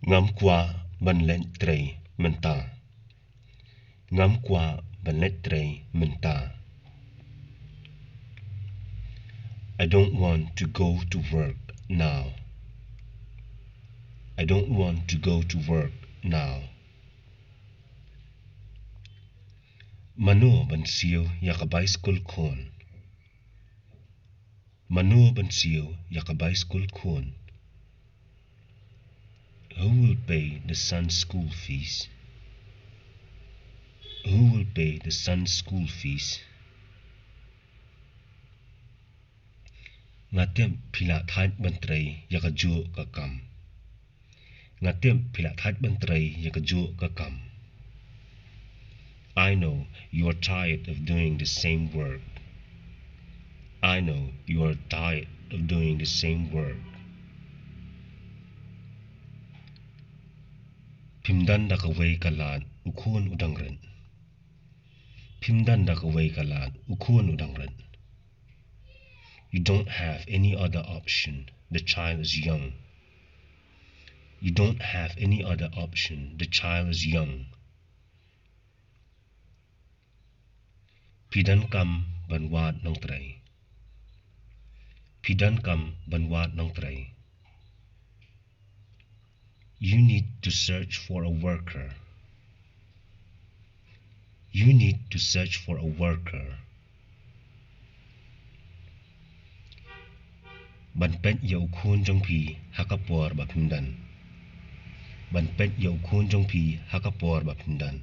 Ngam qua ban len trei menta. Ngam qua ban let trei menta. I don't want to go to work now. I don't want to go to work now. Manu ban siu yaka bicycle kon. Manu ban siu yaka bicycle kon. Who will pay the son's school fees? Who will pay the son's school fees? Ngatem pila thait ban trei yaka ju ka kam. Ngatem pila thait ban trei yaka ju ka kam. I know you are tired of doing the same work. I know you are tired of doing the same work. Pimdan da kaway kalan ukun udangren. Pimdan da kaway kalan ukun udangren. You don't have any other option. The child is young. You don't have any other option. The child is young. Pidan kam banwad nong tray. Pidan kam banwad nong tray. You need to search for a worker. You need to search for a worker. Ban pet yau kun jong pi hakapor ba pimdan. Ban pet yau kun jong pi hakapor ba pimdan.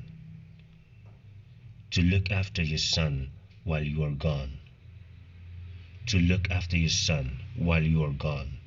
To look after your son while you are gone. To look after your son while you are gone.